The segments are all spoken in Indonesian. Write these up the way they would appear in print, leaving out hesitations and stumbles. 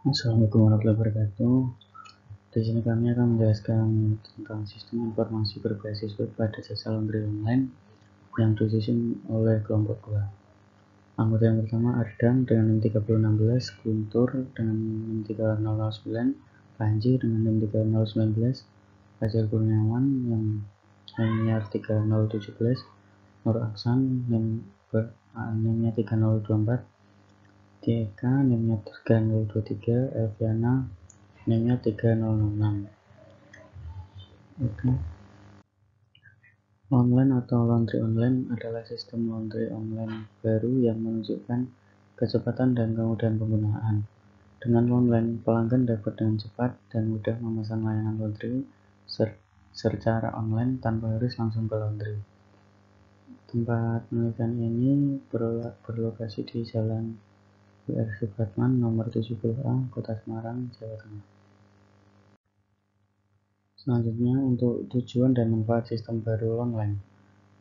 Assalamualaikum warahmatullahi wabarakatuh. Di sini kami akan menjelaskan tentang sistem informasi berbasis web pada jasa laundry online yang disusun oleh kelompok 2. Anggota yang pertama Ardan dengan NIM 3016, Guntur dengan NIM 3009, Panji dengan NIM 3019, Fajar Kurniawan yang NIM-nya 3017, Nur Aksan NIM-nya 3024, TK NIM-nya 3023, Elviana NIM-nya 3006. Oke. Online atau laundry online adalah sistem laundry online baru yang menunjukkan kecepatan dan kemudahan penggunaan. Dengan online, pelanggan dapat dengan cepat dan mudah memesan layanan laundry secara online tanpa harus langsung ke laundry. Tempat penelitian ini berlokasi di Jalan W.R. Supratman nomor 70A, Kota Semarang, Jawa Tengah. Selanjutnya, untuk tujuan dan manfaat sistem baru online.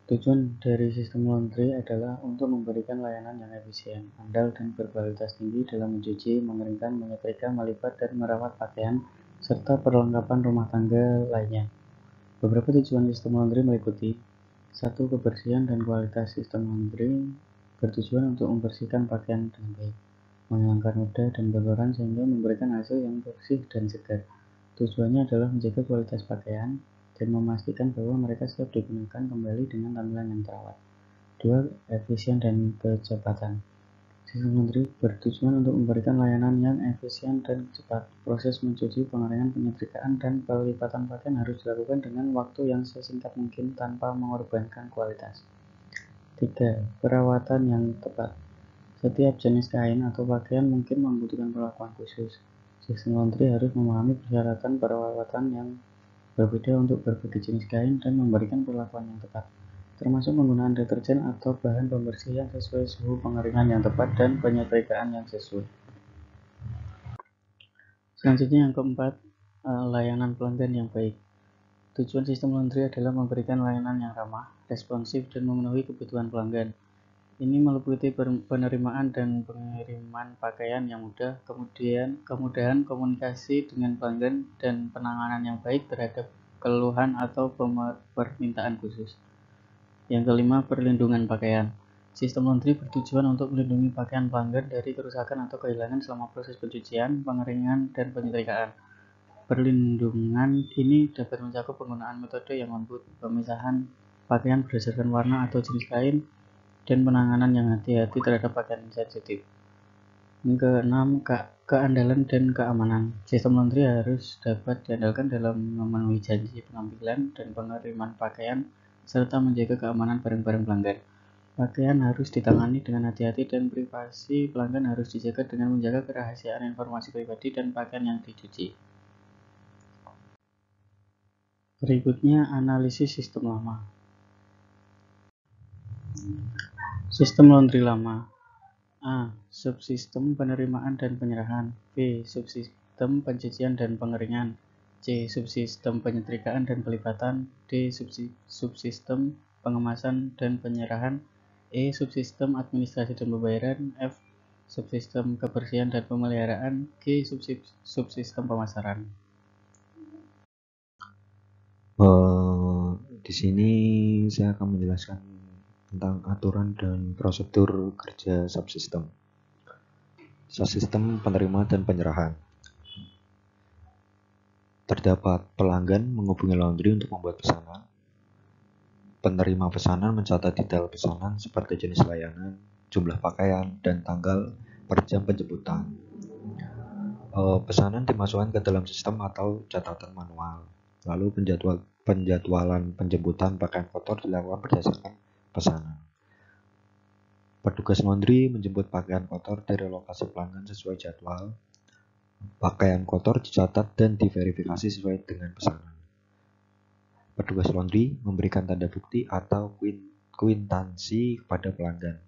Tujuan dari sistem laundry adalah untuk memberikan layanan yang efisien, andal, dan berkualitas tinggi dalam mencuci, mengeringkan, menyetrika, melipat, dan merawat pakaian, serta perlengkapan rumah tangga lainnya. Beberapa tujuan sistem laundry meliputi: 1. Kebersihan dan kualitas sistem laundry bertujuan untuk membersihkan pakaian dengan baik, menghilangkan noda dan kotoran sehingga memberikan hasil yang bersih dan segar. Tujuannya adalah menjaga kualitas pakaian dan memastikan bahwa mereka siap digunakan kembali dengan tampilan yang terawat. 2. Efisien dan kecepatan. Sistem laundry bertujuan untuk memberikan layanan yang efisien dan cepat. Proses mencuci, pengeringan, penyetrikaan, dan pelipatan pakaian harus dilakukan dengan waktu yang sesingkat mungkin tanpa mengorbankan kualitas. 3. Perawatan yang tepat. Setiap jenis kain atau pakaian mungkin membutuhkan perlakuan khusus. Sistem laundry harus memahami persyaratan perawatan yang berbeda untuk berbagai jenis kain dan memberikan perlakuan yang tepat, termasuk penggunaan deterjen atau bahan pembersih yang sesuai, suhu pengeringan yang tepat, dan penyetrikaan yang sesuai. Selanjutnya yang keempat, layanan pelanggan yang baik. Tujuan sistem laundry adalah memberikan layanan yang ramah, responsif, dan memenuhi kebutuhan pelanggan. Ini meliputi penerimaan dan pengiriman pakaian yang mudah, kemudian kemudahan komunikasi dengan pelanggan, dan penanganan yang baik terhadap keluhan atau permintaan khusus. Yang kelima, perlindungan pakaian. Sistem laundry bertujuan untuk melindungi pakaian pelanggan dari kerusakan atau kehilangan selama proses pencucian, pengeringan, dan penyetrikaan. Perlindungan ini dapat mencakup penggunaan metode yang lembut, pemisahan pakaian berdasarkan warna atau jenis kain, dan penanganan yang hati-hati terhadap pakaian sensitif. Yang keenam, keandalan dan keamanan. Sistem laundry harus dapat diandalkan dalam memenuhi janji pengambilan dan pengiriman pakaian, serta menjaga keamanan barang-barang pelanggan. Pakaian harus ditangani dengan hati-hati dan privasi pelanggan harus dijaga dengan menjaga kerahasiaan informasi pribadi dan pakaian yang dicuci. Berikutnya, analisis sistem lama. Sistem laundry lama. A. Subsistem penerimaan dan penyerahan. B. Subsistem pencucian dan pengeringan. C. Subsistem penyetrikaan dan pelipatan. D. Subsistem pengemasan dan penyerahan. E. Subsistem administrasi dan pembayaran. F. Subsistem kebersihan dan pemeliharaan. G. Subsistem pemasaran. Di sini saya akan menjelaskan tentang aturan dan prosedur kerja subsistem. Subsistem penerima dan penyerahan. Terdapat pelanggan menghubungi laundry untuk membuat pesanan. Penerima pesanan mencatat detail pesanan seperti jenis layanan, jumlah pakaian, dan tanggal per jam penjemputan. Pesanan dimasukkan ke dalam sistem atau catatan manual. Lalu penjadwalan penjemputan pakaian kotor dilakukan berdasarkan pesanan. Petugas laundry menjemput pakaian kotor dari lokasi pelanggan sesuai jadwal. Pakaian kotor dicatat dan diverifikasi sesuai dengan pesanan. Petugas laundry memberikan tanda bukti atau kuitansi kepada pelanggan.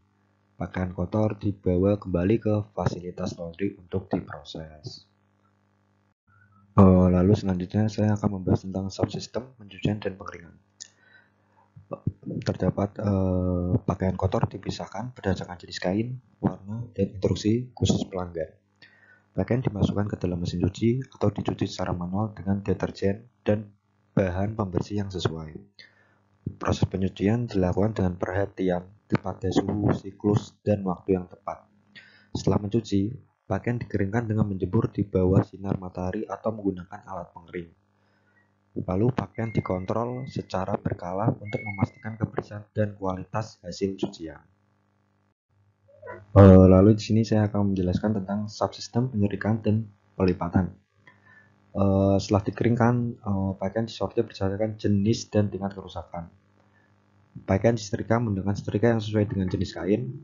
Pakaian kotor dibawa kembali ke fasilitas laundry untuk diproses. Lalu selanjutnya saya akan membahas tentang subsistem pencucian dan pengeringan. Terdapat pakaian kotor dipisahkan berdasarkan jenis kain, warna, dan instruksi khusus pelanggan. Pakaian dimasukkan ke dalam mesin cuci atau dicuci secara manual dengan deterjen dan bahan pembersih yang sesuai. Proses penyucian dilakukan dengan perhatian pada suhu, siklus, dan waktu yang tepat. Setelah mencuci, pakaian dikeringkan dengan menjemur di bawah sinar matahari atau menggunakan alat pengering. Lalu pakaian dikontrol secara berkala untuk memastikan kebersihan dan kualitas hasil cucian. Lalu di sini saya akan menjelaskan tentang subsistem penyerikan dan pelipatan. Setelah dikeringkan, pakaian disortir berdasarkan jenis dan tingkat kerusakan. Pakaian disetrika menggunakan setrika yang sesuai dengan jenis kain.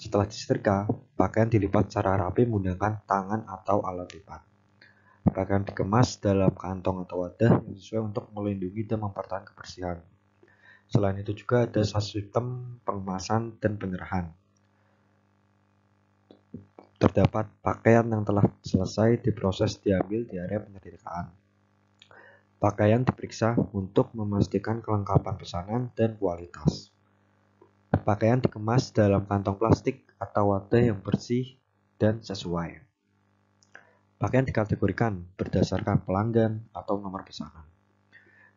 Setelah disetrika, pakaian dilipat secara rapi menggunakan tangan atau alat lipat. Pakaian dikemas dalam kantong atau wadah yang sesuai untuk melindungi dan mempertahankan kebersihan. Selain itu juga ada sistem pengemasan dan penyerahan. Terdapat pakaian yang telah selesai diproses diambil di area penyeritaan. Pakaian diperiksa untuk memastikan kelengkapan pesanan dan kualitas. Pakaian dikemas dalam kantong plastik atau wadah yang bersih dan sesuai. Pakaian dikategorikan berdasarkan pelanggan atau nomor pesanan.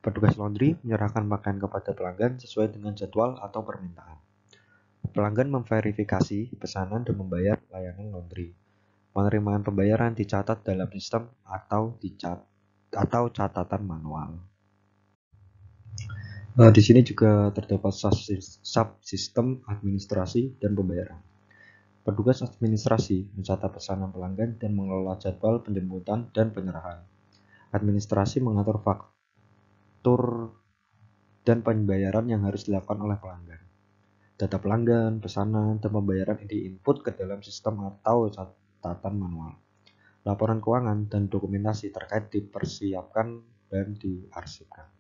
Petugas laundry menyerahkan pakaian kepada pelanggan sesuai dengan jadwal atau permintaan. Pelanggan memverifikasi pesanan dan membayar layanan laundry. Penerimaan pembayaran dicatat dalam sistem atau catatan manual. Di sini juga terdapat subsistem administrasi dan pembayaran. Petugas administrasi mencatat pesanan pelanggan dan mengelola jadwal penjemputan dan penyerahan. Administrasi mengatur faktur dan pembayaran yang harus dilakukan oleh pelanggan. Data pelanggan, pesanan, dan pembayaran diinput ke dalam sistem atau catatan manual. Laporan keuangan dan dokumentasi terkait dipersiapkan dan diarsipkan.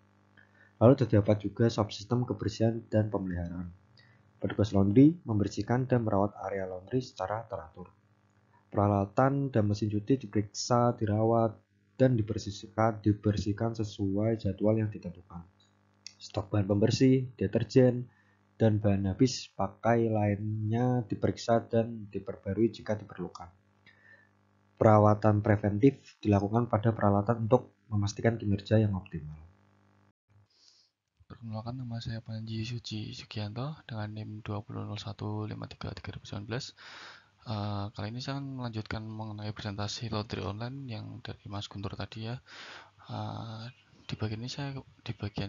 Lalu terdapat juga subsistem kebersihan dan pemeliharaan. Petugas laundry membersihkan dan merawat area laundry secara teratur. Peralatan dan mesin cuci diperiksa, dirawat, dan dibersihkan sesuai jadwal yang ditentukan. Stok bahan pembersih, deterjen, dan bahan habis pakai lainnya diperiksa dan diperbarui jika diperlukan. Perawatan preventif dilakukan pada peralatan untuk memastikan kinerja yang optimal. Perkenalkan, nama saya Panji Suci Sugianto dengan NIM 2001533019. Kali ini saya akan melanjutkan mengenai presentasi laundry online yang dari Mas Guntur tadi ya. Di bagian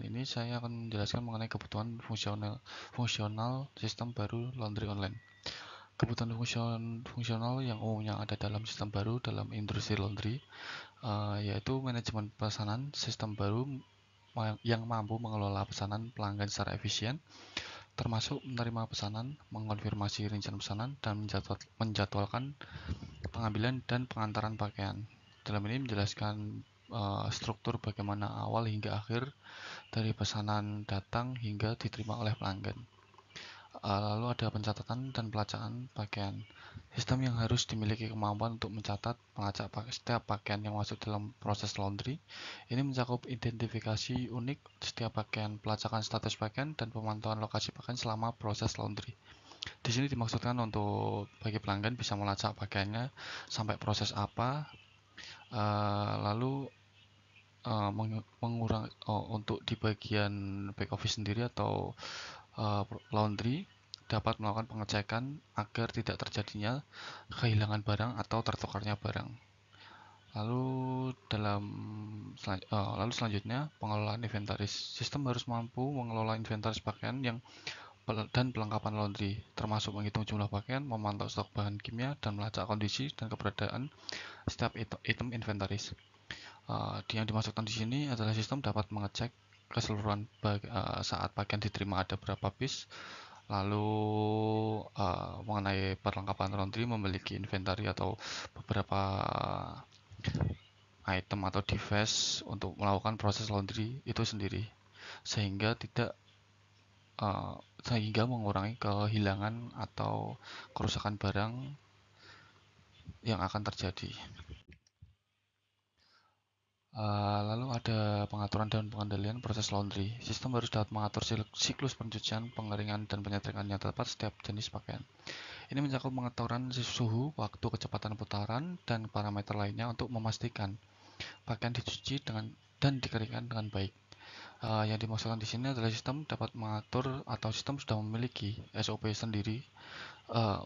ini saya akan menjelaskan mengenai kebutuhan fungsional sistem baru laundry online. Kebutuhan fungsional yang umumnya ada dalam sistem baru dalam industri laundry, yaitu manajemen pesanan, sistem baru yang mampu mengelola pesanan pelanggan secara efisien, termasuk menerima pesanan, mengonfirmasi rincian pesanan, dan menjadwalkan pengambilan dan pengantaran pakaian. Dalam ini menjelaskan struktur bagaimana awal hingga akhir dari pesanan datang hingga diterima oleh pelanggan. Lalu ada pencatatan dan pelacakan pakaian. Sistem yang harus dimiliki kemampuan untuk mencatat, melacak setiap pakaian yang masuk dalam proses laundry. Ini mencakup identifikasi unik setiap pakaian, pelacakan status pakaian, dan pemantauan lokasi pakaian selama proses laundry. Di sini dimaksudkan untuk bagi pelanggan bisa melacak pakaiannya sampai proses apa, lalu untuk di bagian back office sendiri atau laundry dapat melakukan pengecekan agar tidak terjadinya kehilangan barang atau tertukarnya barang. Lalu selanjutnya pengelolaan inventaris. Sistem harus mampu mengelola inventaris pakaian dan pelengkapan laundry, termasuk menghitung jumlah pakaian, memantau stok bahan kimia, dan melacak kondisi dan keberadaan setiap item inventaris. Yang dimasukkan di sini adalah sistem dapat mengecek keseluruhan saat pakaian diterima ada berapa piece. Lalu mengenai perlengkapan laundry memiliki inventari atau beberapa item atau device untuk melakukan proses laundry itu sendiri, sehingga mengurangi kehilangan atau kerusakan barang yang akan terjadi. Lalu ada pengaturan dan pengendalian proses laundry. Sistem harus dapat mengatur siklus pencucian, pengeringan, dan penyetrikaan yang tepat setiap jenis pakaian. Ini mencakup pengaturan suhu, waktu, kecepatan putaran, dan parameter lainnya untuk memastikan pakaian dicuci dan dikeringkan dengan baik. Yang dimaksudkan di sini adalah sistem dapat mengatur atau sistem sudah memiliki SOP sendiri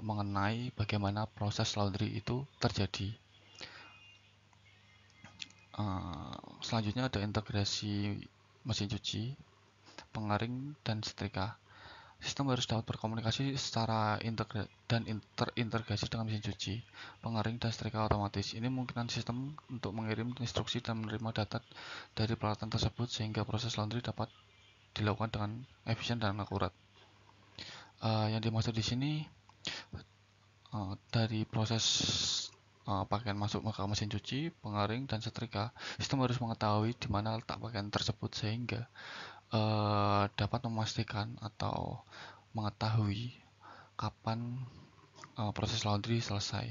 mengenai bagaimana proses laundry itu terjadi. Selanjutnya ada integrasi mesin cuci, pengering, dan setrika. Sistem harus dapat berkomunikasi secara terintegrasi dengan mesin cuci, pengering, dan setrika otomatis. Ini memungkinkan sistem untuk mengirim instruksi dan menerima data dari peralatan tersebut sehingga proses laundry dapat dilakukan dengan efisien dan akurat. Yang dimaksud di sini dari proses pakaian masuk ke mesin cuci, pengering, dan setrika, sistem harus mengetahui di mana letak pakaian tersebut sehingga dapat memastikan atau mengetahui kapan proses laundry selesai.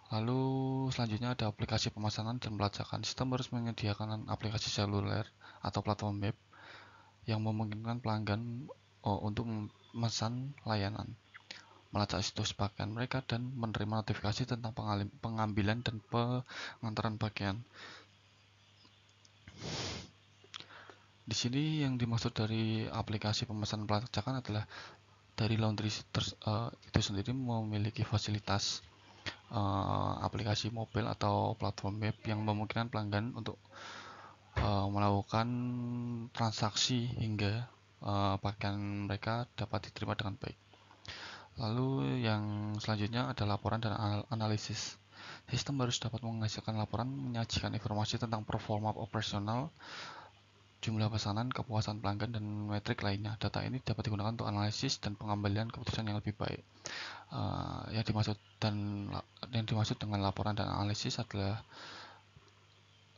Lalu selanjutnya ada aplikasi pemesanan dan pelacakan. Sistem harus menyediakan aplikasi seluler atau platform web yang memungkinkan pelanggan untuk memesan layanan, melacak situs pakaian mereka, dan menerima notifikasi tentang pengambilan dan pengantaran pakaian. Di sini yang dimaksud dari aplikasi pemesanan pelacakan adalah dari laundry itu sendiri memiliki fasilitas aplikasi mobile atau platform web yang memungkinkan pelanggan untuk melakukan transaksi hingga pakaian mereka dapat diterima dengan baik. Lalu yang selanjutnya ada laporan dan analisis. Sistem harus dapat menghasilkan laporan, menyajikan informasi tentang performa operasional, jumlah pesanan, kepuasan pelanggan, dan metrik lainnya. Data ini dapat digunakan untuk analisis dan pengambilan keputusan yang lebih baik. Yang dimaksud dengan laporan dan analisis adalah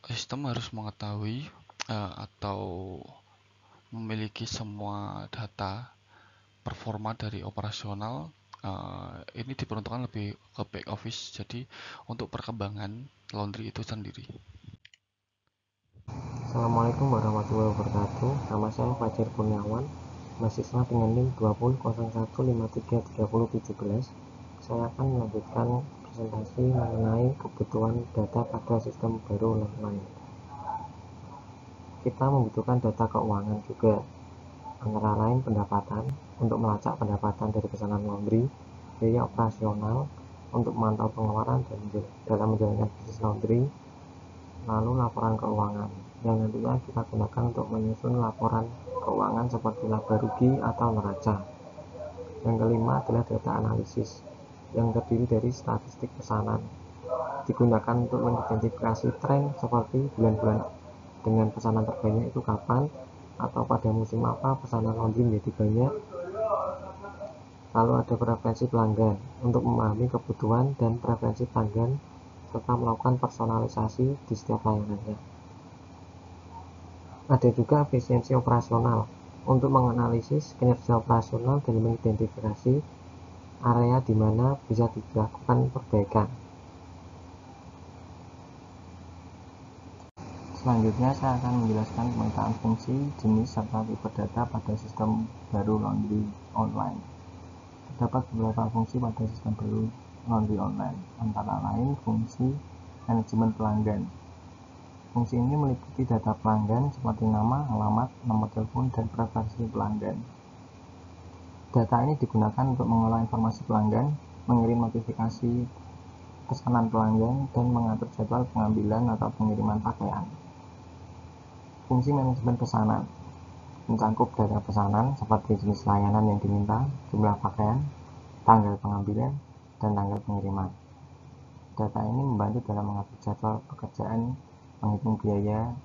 sistem harus mengetahui atau memiliki semua data performa dari operasional. Ini diperuntukkan lebih ke back office, jadi untuk perkembangan laundry itu sendiri. Assalamualaikum warahmatullahi wabarakatuh. Nama saya Fajar Kurniawan, mahasiswa dengan NIM 20.01533017. Saya akan melanjutkan presentasi mengenai kebutuhan data pada sistem baru online. Kita membutuhkan data keuangan juga, antara lain pendapatan untuk melacak pendapatan dari pesanan laundry, biaya operasional untuk memantau pengeluaran dalam menjalankan bisnis laundry, lalu laporan keuangan yang nantinya kita gunakan untuk menyusun laporan keuangan seperti laba rugi atau neraca. Yang kelima adalah data analisis yang terdiri dari statistik pesanan, digunakan untuk mengidentifikasi tren seperti bulan-bulan dengan pesanan terbanyak itu kapan, atau pada musim apa pesanan laundry menjadi banyak. Lalu ada preferensi pelanggan untuk memahami kebutuhan dan preferensi pelanggan serta melakukan personalisasi di setiap layanannya. Ada juga efisiensi operasional untuk menganalisis kinerja operasional dan mengidentifikasi area di mana bisa dilakukan perbaikan. Selanjutnya saya akan menjelaskan pemetaan fungsi, jenis, serta tipe data pada sistem baru laundry online. Terdapat beberapa fungsi pada sistem baru laundry online, antara lain fungsi manajemen pelanggan. Fungsi ini meliputi data pelanggan seperti nama, alamat, nomor telepon, dan preferensi pelanggan. Data ini digunakan untuk mengolah informasi pelanggan, mengirim notifikasi pesanan pelanggan, dan mengatur jadwal pengambilan atau pengiriman pakaian. Fungsi manajemen pesanan mencakup data pesanan seperti jenis layanan yang diminta, jumlah pakaian, tanggal pengambilan, dan tanggal pengiriman. Data ini membantu dalam mengatur jadwal pekerjaan, menghitung biaya,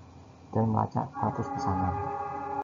dan melacak status pesanan.